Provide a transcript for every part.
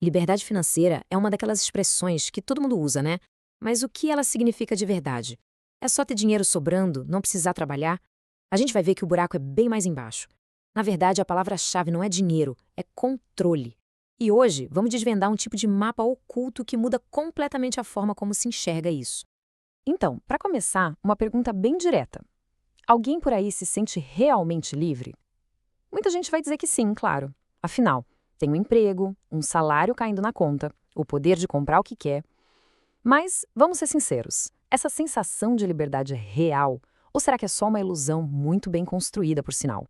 Liberdade financeira é uma daquelas expressões que todo mundo usa, né? Mas o que ela significa de verdade? É só ter dinheiro sobrando, não precisar trabalhar? A gente vai ver que o buraco é bem mais embaixo. Na verdade, a palavra-chave não é dinheiro, é controle. E hoje, vamos desvendar um tipo de mapa oculto que muda completamente a forma como se enxerga isso. Então, para começar, uma pergunta bem direta. Alguém por aí se sente realmente livre? Muita gente vai dizer que sim, claro. Afinal, tem um emprego, um salário caindo na conta, o poder de comprar o que quer. Mas, vamos ser sinceros, essa sensação de liberdade é real? Ou será que é só uma ilusão muito bem construída, por sinal?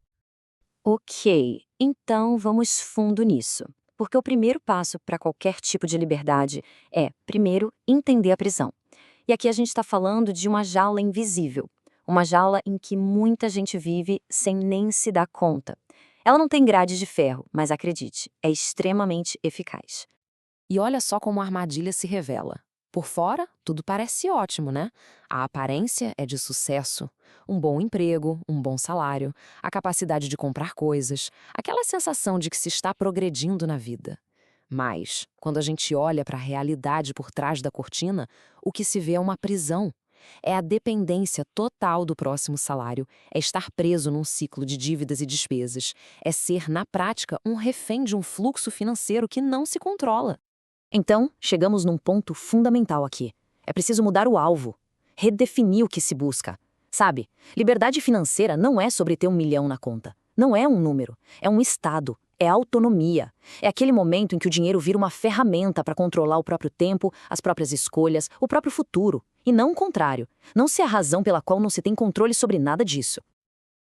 Ok, então vamos fundo nisso. Porque o primeiro passo para qualquer tipo de liberdade é, primeiro, entender a prisão. E aqui a gente está falando de uma jaula invisível. Uma jaula em que muita gente vive sem nem se dar conta. Ela não tem grade de ferro, mas acredite, é extremamente eficaz. E olha só como a armadilha se revela. Por fora, tudo parece ótimo, né? A aparência é de sucesso. Um bom emprego, um bom salário, a capacidade de comprar coisas, aquela sensação de que se está progredindo na vida. Mas, quando a gente olha para a realidade por trás da cortina, o que se vê é uma prisão. É a dependência total do próximo salário, é estar preso num ciclo de dívidas e despesas, é ser, na prática, um refém de um fluxo financeiro que não se controla. Então, chegamos num ponto fundamental aqui. É preciso mudar o alvo, redefinir o que se busca. Sabe, liberdade financeira não é sobre ter 1 milhão na conta. Não é um número, é um estado, é autonomia. É aquele momento em que o dinheiro vira uma ferramenta para controlar o próprio tempo, as próprias escolhas, o próprio futuro. E não o contrário. Não ser a razão pela qual não se tem controle sobre nada disso.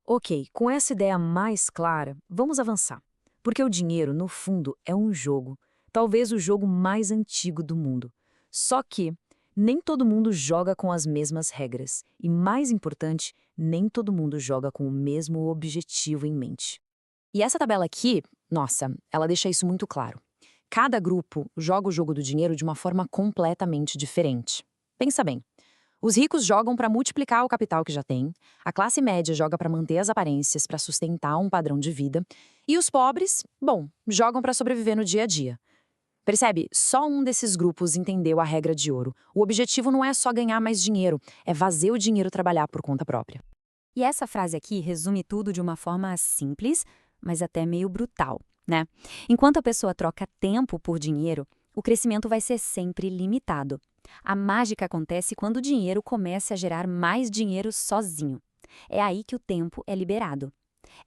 Ok, com essa ideia mais clara, vamos avançar. Porque o dinheiro, no fundo, é um jogo. Talvez o jogo mais antigo do mundo. Só que nem todo mundo joga com as mesmas regras. E, mais importante, nem todo mundo joga com o mesmo objetivo em mente. E essa tabela aqui, nossa, ela deixa isso muito claro. Cada grupo joga o jogo do dinheiro de uma forma completamente diferente. Pensa bem. Os ricos jogam para multiplicar o capital que já têm, a classe média joga para manter as aparências, para sustentar um padrão de vida, e os pobres, bom, jogam para sobreviver no dia a dia. Percebe? Só um desses grupos entendeu a regra de ouro. O objetivo não é só ganhar mais dinheiro, é fazer o dinheiro trabalhar por conta própria. E essa frase aqui resume tudo de uma forma simples, mas até meio brutal, né? Enquanto a pessoa troca tempo por dinheiro, o crescimento vai ser sempre limitado. A mágica acontece quando o dinheiro começa a gerar mais dinheiro sozinho. É aí que o tempo é liberado.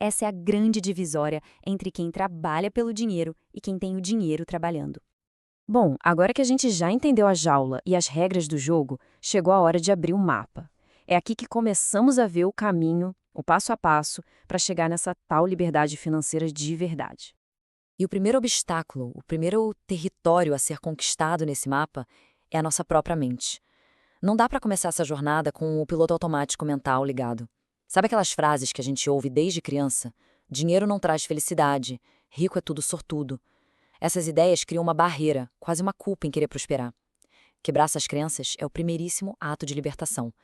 Essa é a grande divisória entre quem trabalha pelo dinheiro e quem tem o dinheiro trabalhando. Bom, agora que a gente já entendeu a jaula e as regras do jogo, chegou a hora de abrir o mapa. É aqui que começamos a ver o caminho, o passo a passo, para chegar nessa tal liberdade financeira de verdade. E o primeiro obstáculo, o primeiro território a ser conquistado nesse mapa é a nossa própria mente. Não dá para começar essa jornada com o piloto automático mental ligado. Sabe aquelas frases que a gente ouve desde criança? Dinheiro não traz felicidade, rico é tudo sortudo. Essas ideias criam uma barreira, quase uma culpa em querer prosperar. Quebrar essas crenças é o primeiríssimo ato de libertação.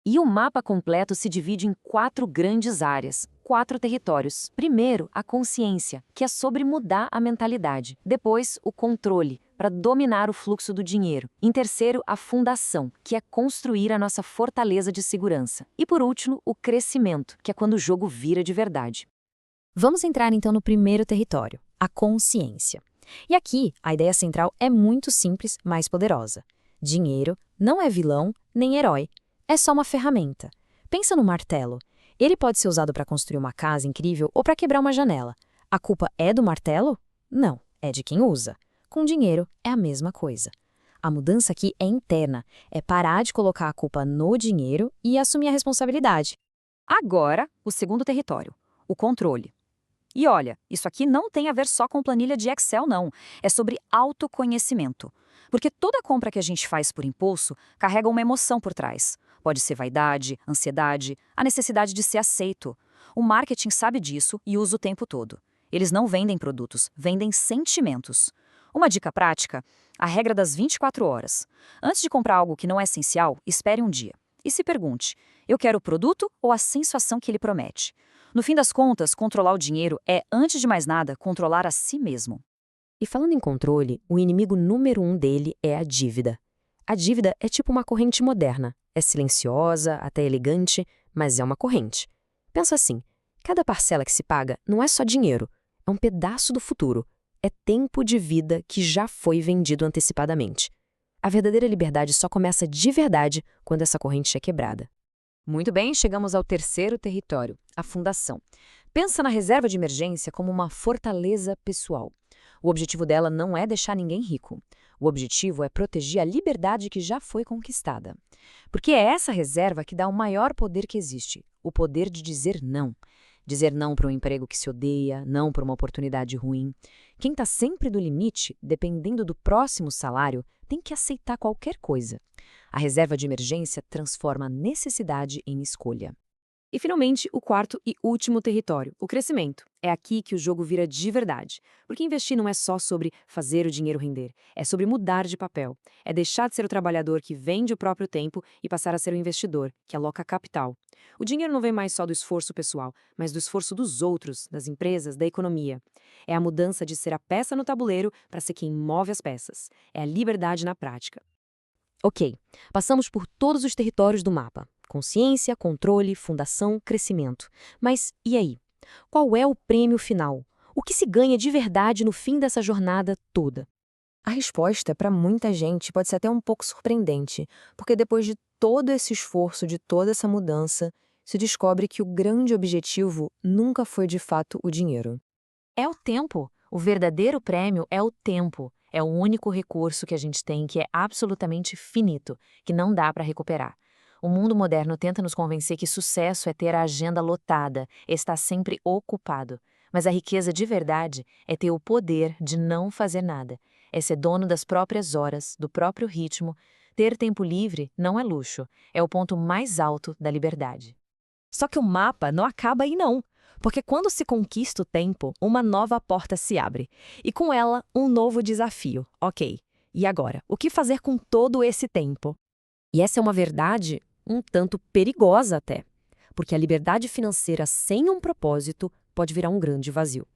E o mapa completo se divide em 4 grandes áreas, 4 territórios. Primeiro, a consciência, que é sobre mudar a mentalidade. Depois, o controle, para dominar o fluxo do dinheiro. Em terceiro, a fundação, que é construir a nossa fortaleza de segurança. E por último, o crescimento, que é quando o jogo vira de verdade. Vamos entrar então no primeiro território, a consciência. E aqui, a ideia central é muito simples, mas poderosa. Dinheiro não é vilão nem herói. É só uma ferramenta. Pensa no martelo. Ele pode ser usado para construir uma casa incrível ou para quebrar uma janela. A culpa é do martelo? Não, é de quem usa. Com dinheiro é a mesma coisa. A mudança aqui é interna, é parar de colocar a culpa no dinheiro e assumir a responsabilidade. Agora, o segundo território, o controle. E olha, isso aqui não tem a ver só com planilha de Excel, não. É sobre autoconhecimento. Porque toda compra que a gente faz por impulso carrega uma emoção por trás. Pode ser vaidade, ansiedade, a necessidade de ser aceito. O marketing sabe disso e usa o tempo todo. Eles não vendem produtos, vendem sentimentos. Uma dica prática: a regra das 24 horas. Antes de comprar algo que não é essencial, espere um dia. E se pergunte: eu quero o produto ou a sensação que ele promete? No fim das contas, controlar o dinheiro é, antes de mais nada, controlar a si mesmo. E falando em controle, o inimigo número 1 dele é a dívida. A dívida é tipo uma corrente moderna. É silenciosa, até elegante, mas é uma corrente. Pensa assim, cada parcela que se paga não é só dinheiro, é um pedaço do futuro. É tempo de vida que já foi vendido antecipadamente. A verdadeira liberdade só começa de verdade quando essa corrente é quebrada. Muito bem, chegamos ao terceiro território, a fundação. Pensa na reserva de emergência como uma fortaleza pessoal. O objetivo dela não é deixar ninguém rico. O objetivo é proteger a liberdade que já foi conquistada. Porque é essa reserva que dá o maior poder que existe, o poder de dizer não. Dizer não para um emprego que se odeia, não para uma oportunidade ruim. Quem está sempre do limite, dependendo do próximo salário, tem que aceitar qualquer coisa. A reserva de emergência transforma a necessidade em escolha. E, finalmente, o quarto e último território, o crescimento. É aqui que o jogo vira de verdade. Porque investir não é só sobre fazer o dinheiro render, é sobre mudar de papel. É deixar de ser o trabalhador que vende o próprio tempo e passar a ser o investidor, que aloca capital. O dinheiro não vem mais só do esforço pessoal, mas do esforço dos outros, das empresas, da economia. É a mudança de ser a peça no tabuleiro para ser quem move as peças. É a liberdade na prática. Ok, passamos por todos os territórios do mapa. Consciência, controle, fundação, crescimento. Mas e aí? Qual é o prêmio final? O que se ganha de verdade no fim dessa jornada toda? A resposta, para muita gente, pode ser até um pouco surpreendente, porque depois de todo esse esforço, de toda essa mudança, se descobre que o grande objetivo nunca foi de fato o dinheiro. É o tempo. O verdadeiro prêmio é o tempo. É o único recurso que a gente tem que é absolutamente finito, que não dá para recuperar. O mundo moderno tenta nos convencer que sucesso é ter a agenda lotada, estar sempre ocupado. Mas a riqueza de verdade é ter o poder de não fazer nada. É ser dono das próprias horas, do próprio ritmo. Ter tempo livre não é luxo, é o ponto mais alto da liberdade. Só que o mapa não acaba aí não, porque quando se conquista o tempo, uma nova porta se abre. E com ela, um novo desafio. Ok, e agora? O que fazer com todo esse tempo? E essa é uma verdade um tanto perigosa até, porque a liberdade financeira sem um propósito pode virar um grande vazio.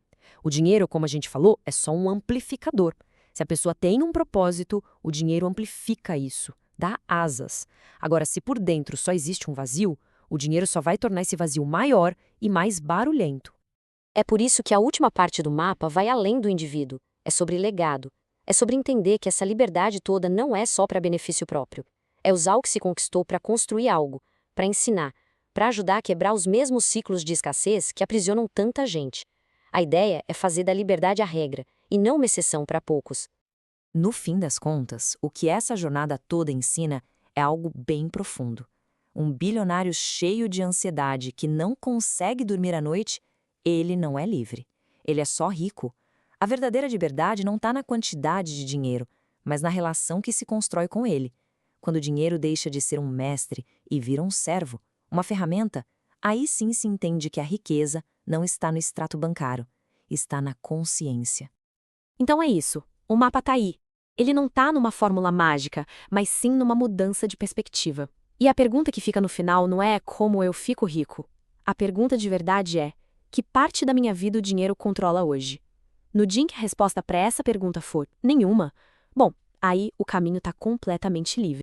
O dinheiro, como a gente falou, é só um amplificador. Se a pessoa tem um propósito, o dinheiro amplifica isso, dá asas. Agora, se por dentro só existe um vazio, o dinheiro só vai tornar esse vazio maior e mais barulhento. É por isso que a última parte do mapa vai além do indivíduo. É sobre legado. É sobre entender que essa liberdade toda não é só para benefício próprio. É usar o que se conquistou para construir algo, para ensinar, para ajudar a quebrar os mesmos ciclos de escassez que aprisionam tanta gente. A ideia é fazer da liberdade a regra, e não uma exceção para poucos. No fim das contas, o que essa jornada toda ensina é algo bem profundo. Um bilionário cheio de ansiedade que não consegue dormir à noite, ele não é livre. Ele é só rico. A verdadeira liberdade não está na quantidade de dinheiro, mas na relação que se constrói com ele. Quando o dinheiro deixa de ser um mestre e vira um servo, uma ferramenta, aí sim se entende que a riqueza não está no extrato bancário, está na consciência. Então é isso, o mapa tá aí. Ele não tá numa fórmula mágica, mas sim numa mudança de perspectiva. E a pergunta que fica no final não é como eu fico rico. A pergunta de verdade é: que parte da minha vida o dinheiro controla hoje? No dia em que a resposta para essa pergunta for nenhuma, bom, aí o caminho está completamente livre.